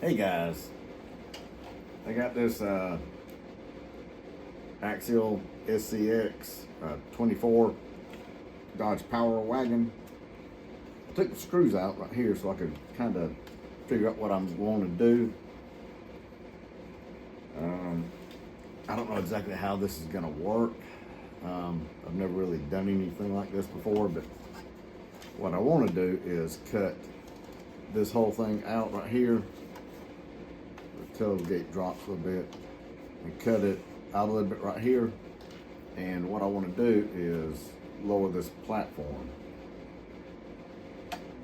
Hey guys, I got this axial SCX24 Dodge Power Wagon. I took the screws out right here so I could kind of figure out what I'm going to do. I don't know exactly how this is going to work. I've never really done anything like this before, but what I want to do is cut this whole thing out right here. The tailgate drops a little bit and cut it out a little bit right here. And what I want to do is lower this platform.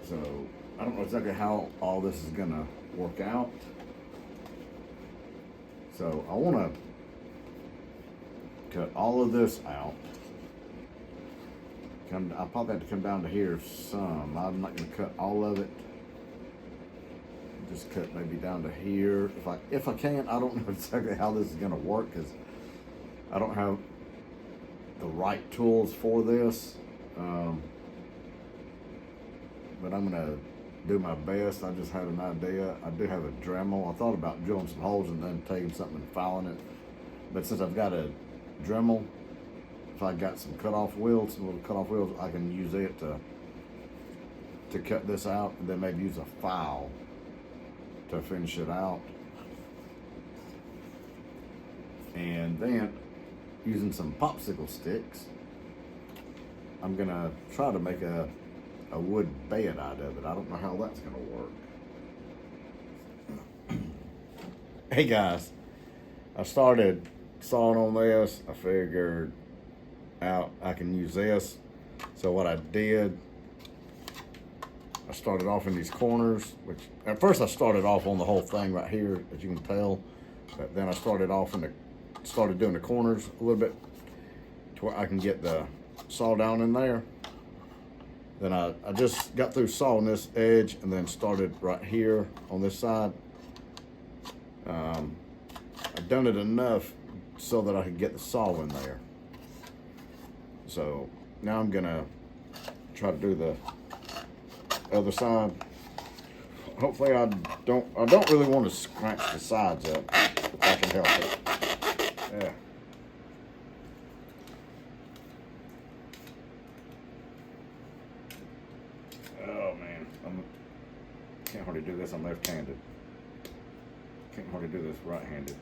So I don't know exactly how all this is going to work out. So I want to cut all of this out. I'll probably have to come down to here some. I'm not going to cut all of it. Just cut maybe down to here. If I can, I don't know exactly how this is going to work because I don't have the right tools for this. But I'm going to do my best. I just had an idea. I do have a Dremel. I thought about drilling some holes and then taking something and filing it. But since I've got a Dremel, if I got some cut-off wheels, some little cut-off wheels, I can use it to cut this out and then maybe use a file to finish it out. And then using some popsicle sticks, I'm gonna try to make a wood bed out of it. I don't know how that's gonna work. Hey guys, I started sawing on this. I figured out I can use this. So what I did, I started off in these corners, which at first I started off on the whole thing right here, as you can tell. But then I started doing the corners a little bit to where I can get the saw down in there. Then I just got through sawing this edge and then started right here on this side. I've done it enough so that I could get the saw in there. So now I'm gonna try to do the other side. Hopefully I don't really want to scratch the sides up if I can help it. Yeah. Oh man, can't hardly do this. I'm left-handed. Can't hardly do this right-handed.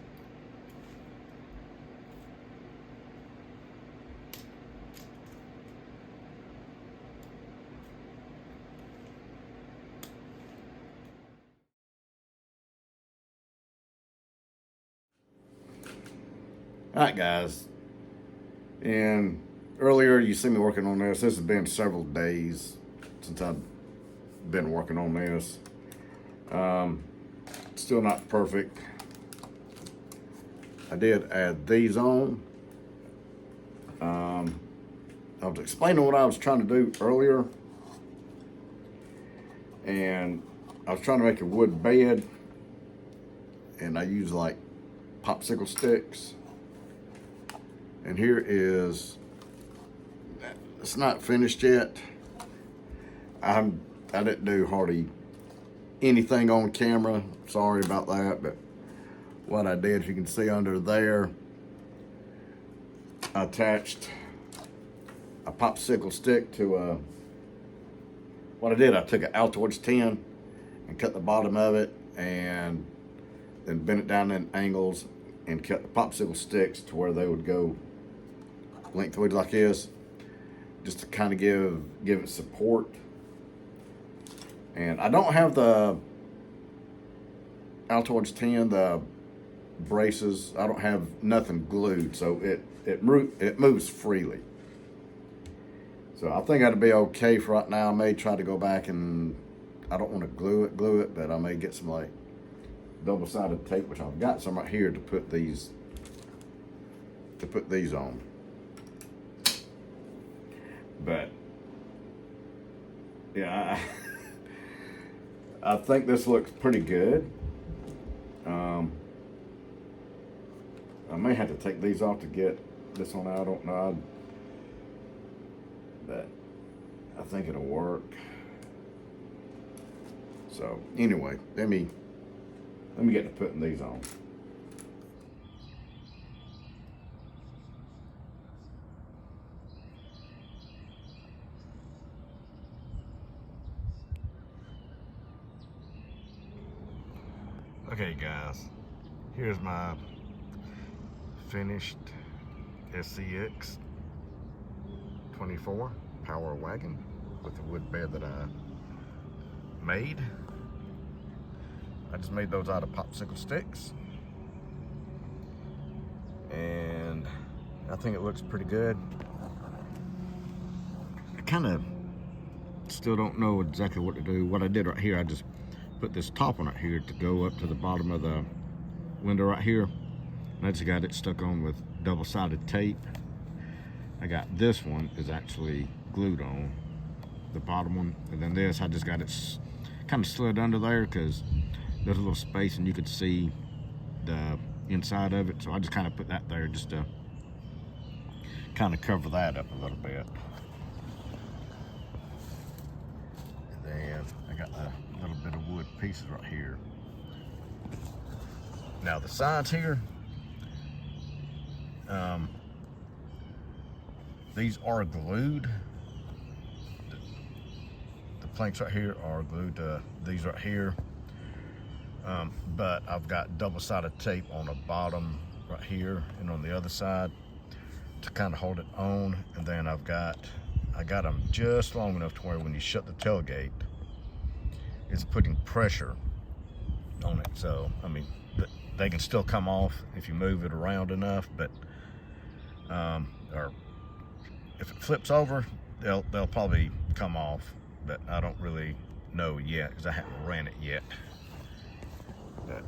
All right, guys. And earlier you see me working on this. This has been several days since I've been working on this. Still not perfect. I did add these on. I was explaining what I was trying to do earlier. And I was trying to make a wood bed. And I used like popsicle sticks. And here is, it's not finished yet. I didn't do hardly anything on camera. Sorry about that, but what I did, if you can see under there, I attached a popsicle stick to what I did, I took an Altoids tin and cut the bottom of it and then bent it down in angles and cut the popsicle sticks to where they would go lengthways like this, just to kind of give it support. And I don't have the Altoids tin, the braces. I don't have nothing glued, so it moves freely. So I think that'll be okay for right now. I may try to go back and I don't want to glue it, but I may get some like double-sided tape, which I've got some right here to put these on. But yeah, I think this looks pretty good. I may have to take these off to get this one out. I don't know, but I think it'll work. So anyway, let me Let me get to putting these on. Okay guys, here's my finished SCX24 Power Wagon with the wood bed that I made. I just made those out of popsicle sticks, and I think it looks pretty good. I kind of still don't know exactly what to do. What I did right here, I just put this top one right here to go up to the bottom of the window right here, and I just got it stuck on with double-sided tape. I got this one is actually glued on, the bottom one, and then this I just got it kind of slid under there because there's a little space and you could see the inside of it, so I just kind of put that there just to kind of cover that up a little bit. And then I got the little bit of wood pieces right here. Now the sides here, these are glued. The planks right here are glued to these right here, but I've got double-sided tape on the bottom right here and on the other side to kind of hold it on. And then I got them just long enough to where when you shut the tailgate, it's putting pressure on it. So I mean, they can still come off if you move it around enough, but or if it flips over, they'll probably come off, but I don't really know yet because I haven't ran it yet. But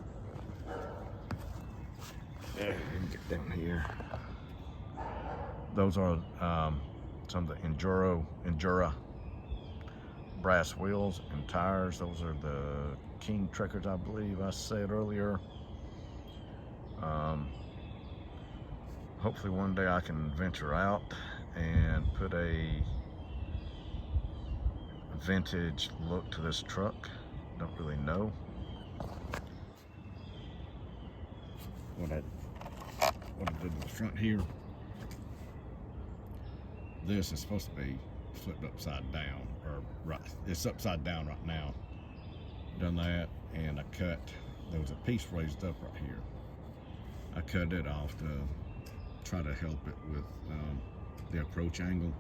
yeah, let me get down here. Those are some of the Endura brass wheels and tires. Those are the King Trekkers, I believe I said earlier. Hopefully one day I can venture out and put a vintage look to this truck. Don't really know. What I did in the front here, this is supposed to be flipped upside down, or right, it's upside down right now. Done that, and I cut, there was a piece raised up right here. I cut it off to try to help it with the approach angle.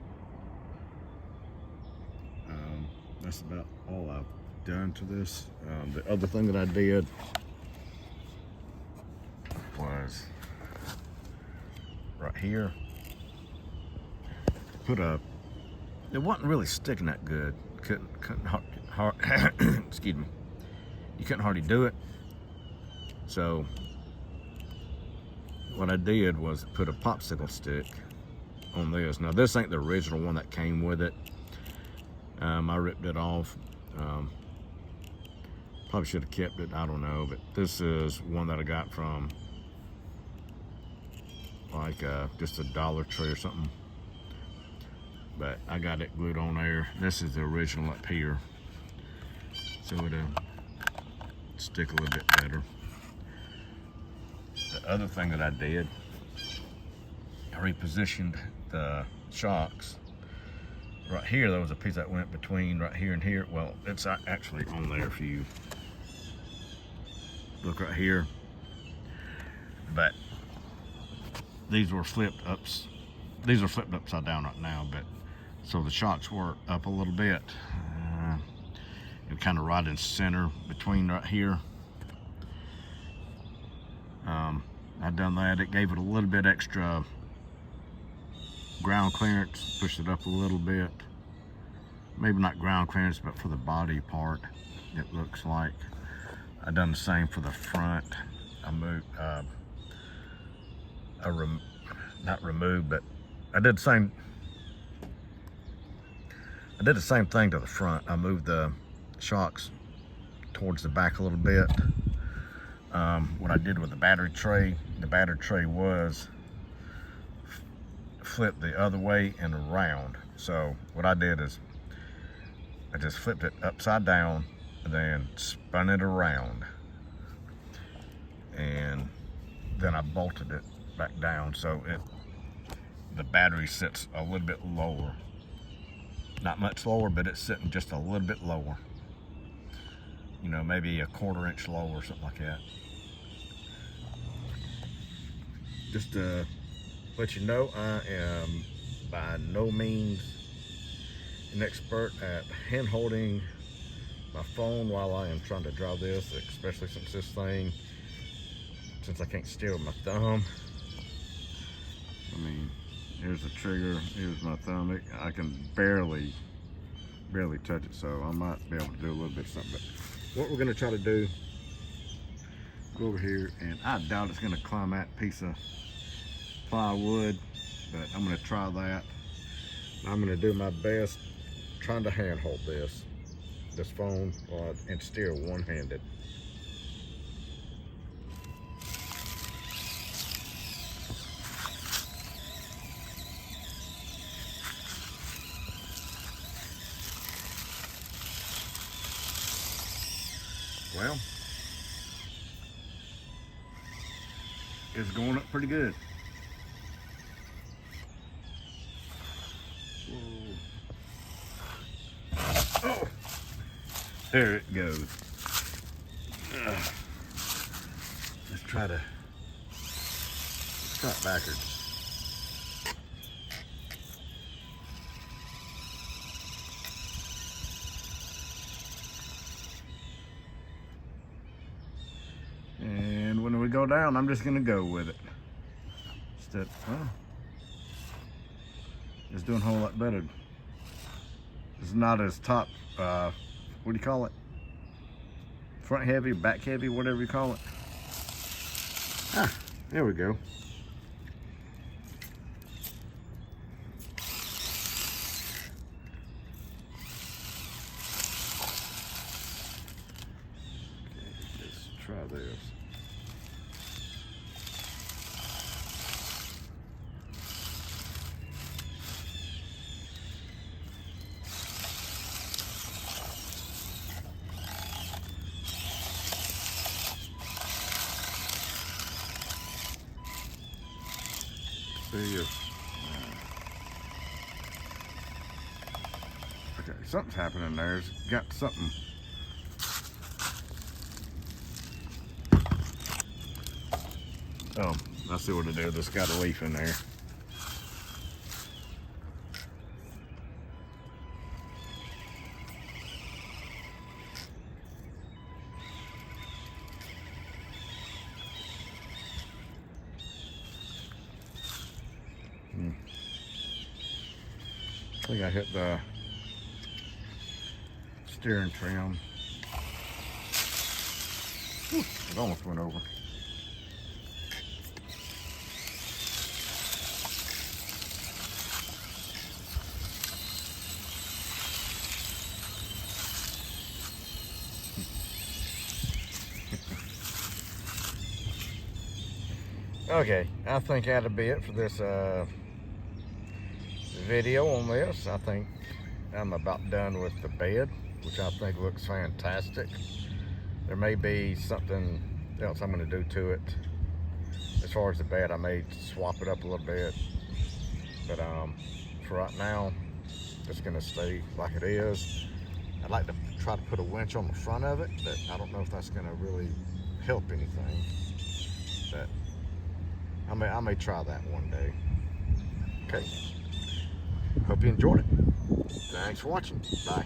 That's about all I've done to this. The other thing that I did was right here, put a, it wasn't really sticking that good. Couldn't excuse me. You couldn't hardly do it. So what I did was put a popsicle stick on this. Now this ain't the original one that came with it. I ripped it off. Probably should have kept it, I don't know, but this is one that I got from like just a Dollar Tree or something. But I got it glued on there. This is the original up here, so it'll stick a little bit better. The other thing that I did, I repositioned the shocks. Right here, there was a piece that went between right here and here. Well, it's actually on there if you look right here. But these were flipped upside down right now, but so the shocks were up a little bit. And kind of right in center between right here. I done that. It gave it a little bit extra ground clearance, pushed it up a little bit. Maybe not ground clearance, but for the body part, it looks like. I done the same for the front. I moved, not removed, but I did the same thing to the front. I moved the shocks towards the back a little bit. What I did with the battery tray was flip the other way and around. So what I did is I just flipped it upside down and then spun it around. and then I bolted it back down so the battery sits a little bit lower. Not much lower, but it's sitting just a little bit lower. You know, maybe a 1/4 inch lower or something like that. Just to let you know, I am by no means an expert at hand holding my phone while I am trying to draw this, especially since I can't steer with my thumb. I mean, here's the trigger, here's my thumb. I can barely touch it, so I might be able to do a little bit of something. But what we're gonna try to do, go over here, and I doubt it's gonna climb that piece of plywood, but I'm gonna try that. I'm gonna do my best trying to hand hold this phone and steer one-handed. Well, it's going up pretty good. Whoa. Oh, there it goes. Let's try it backwards. And when we go down, I'm just gonna go with it. Well, it's doing a whole lot better. It's not as top, what do you call it? Front heavy, back heavy, whatever you call it. Ah, there we go. Okay, let's try this. Okay, something's happening there. It's got something. Oh, I see what it is. It's got a leaf in there. I think I hit the steering trim. Whew, it almost went over. Okay, I think that'll be it for this video on this. I think I'm about done with the bed, which I think looks fantastic. There may be something else I'm going to do to it. As far as the bed, I may swap it up a little bit, but for right now, it's going to stay like it is. I'd like to try to put a winch on the front of it, but I don't know if that's going to really help anything. But I may try that one day. Okay. Hope you enjoyed it. Thanks for watching. Bye.